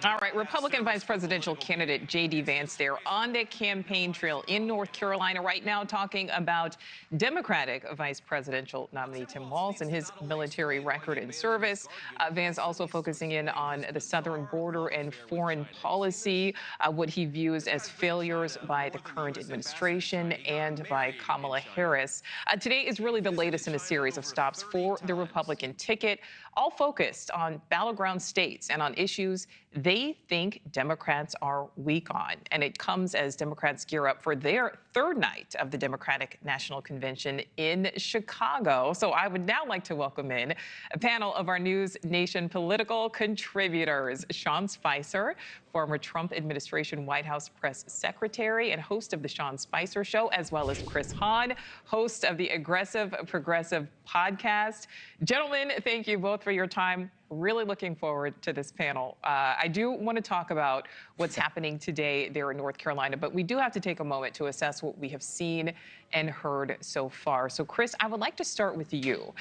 All right, Republican vice presidential candidate J.D. Vance there on the campaign trail in North Carolina right now talking about Democratic vice presidential nominee Tim Walz and his military record in service. Vance also focusing in on the southern border and foreign policy, what he views as failures by the current administration and by Kamala Harris. Today is really the latest in a series of stops for the Republican ticket, all focused on battleground states and on issues they think Democrats are weak on. And it comes as Democrats gear up for their third night of the Democratic National Convention in Chicago. So I would now like to welcome in a panel of our News Nation political contributors. Sean Spicer, former Trump administration White House press secretary and host of the Sean Spicer Show, as well as Chris Hahn, host of the Aggressive Progressive podcast. Gentlemen, thank you both for your time. Really looking forward to this panel. I do want to talk about what's happening today there in North Carolina, but we do have to take a moment to assess what we have seen and heard so far. So, Chris, I would like to start with you.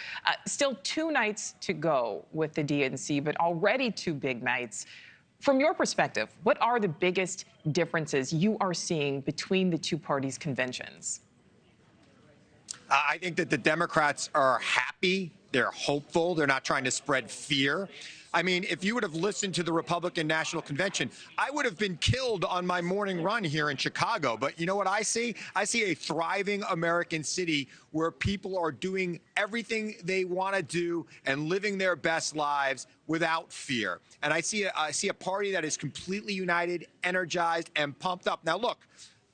Still 2 nights to go with the DNC, but already 2 big nights. From your perspective, what are the biggest differences you are seeing between the 2 parties' conventions? I think that the Democrats are happy. They're hopeful. They're not trying to spread fear. I mean, if you would have listened to the Republican National Convention, I would have been killed on my morning run here in Chicago. But you know what I see? I see a thriving American city where people are doing everything they want to do and living their best lives without fear. And I see a party that is completely united, energized, and pumped up. Now, look,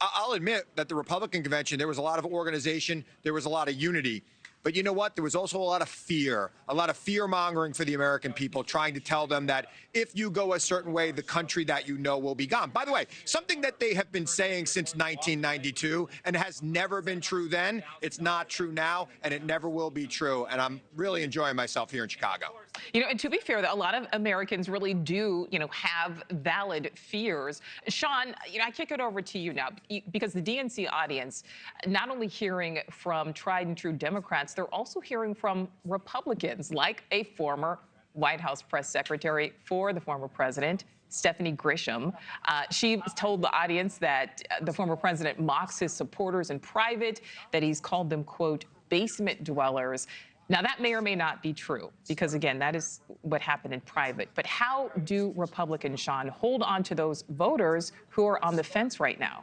I'll admit that the Republican convention, there was a lot of organization, there was a lot of unity. But you know what? There was also a lot of fear-mongering for the American people, trying to tell them that if you go a certain way, the country that you know will be gone. By the way, something that they have been saying since 1992 and has never been true then, it's not true now, and it never will be true. And I'm really enjoying myself here in Chicago. You know, and to be fair, a lot of Americans really do, have valid fears. Sean, I kick it over to you now, because the DNC audience, not only hearing from tried and true Democrats, they're also hearing from Republicans, like a former White House press secretary for the former president, Stephanie Grisham. She told the audience that the former president mocks his supporters in private, that he's called them, quote, basement dwellers. Now, that may or may not be true, because, again, that is what happened in private. But how do Republicans, Sean, hold on to those voters who are on the fence right now?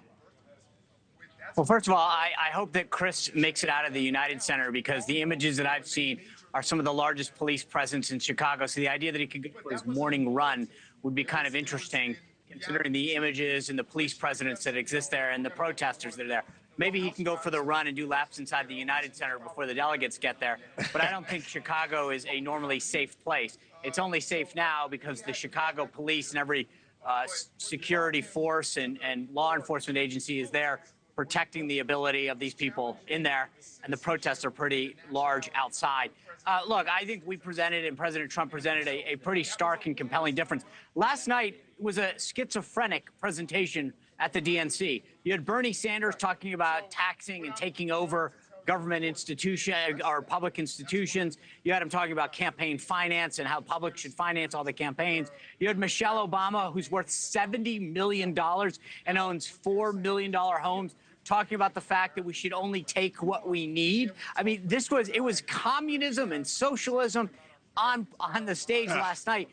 Well, first of all, I hope that Chris makes it out of the United Center, because the images that I've seen are some of the largest police presence in Chicago. So the idea that he could go his morning run would be kind of interesting, considering the images and the police presence that exist there and the protesters that are there. Maybe he can go for the run and do laps inside the United Center before the delegates get there. But I don't think Chicago is a normally safe place. It's only safe now because the Chicago police and every security force and law enforcement agency is there protecting the ability of these people in there, and the protests are pretty large outside. Look, I think we presented, and President Trump presented, a pretty stark and compelling difference. Last night was a schizophrenic presentation at the DNC. You had Bernie Sanders talking about taxing and taking over government institutions or public institutions. You had him talking about campaign finance and how public should finance all the campaigns. You had Michelle Obama, who's worth $70 million and owns $4 million homes, talking about the fact that we should only take what we need. I mean, it was communism and socialism on the stage last night.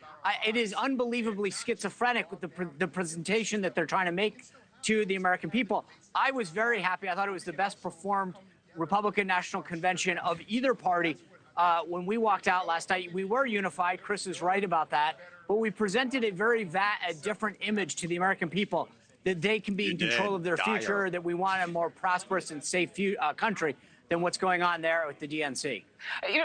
It is unbelievably schizophrenic with the presentation that they're trying to make to the American people. I was very happy. I thought it was the best performed Republican National Convention of either party. When we walked out last night, we were unified. Chris is right about that. But we presented a different image to the American people, that they can be in control of their future, that we want a more prosperous and safe country than what's going on there with the DNC.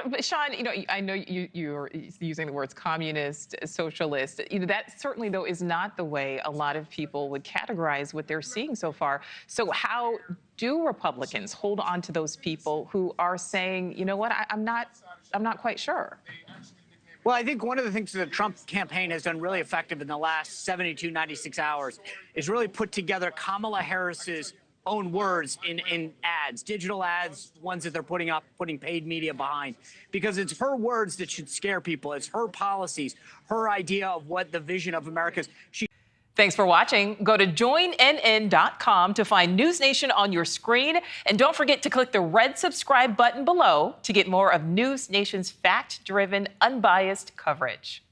But Sean, I know you're using the words communist, socialist. That certainly, though, is not the way a lot of people would categorize what they're seeing so far. So how do Republicans hold on to those people who are saying, you know what, I'm not quite sure? Well, I think one of the things that the Trump campaign has done really effective in the last 72, 96 hours is really put together Kamala Harris's own words in ads, digital ads, ones that they're putting paid media behind, because it's her words that should scare people. It's her policies, her idea of what the vision of America is. Thanks for watching. Go to joinnn.com to find News Nation on your screen. And don't forget to click the red subscribe button below to get more of News Nation's fact-driven, unbiased coverage.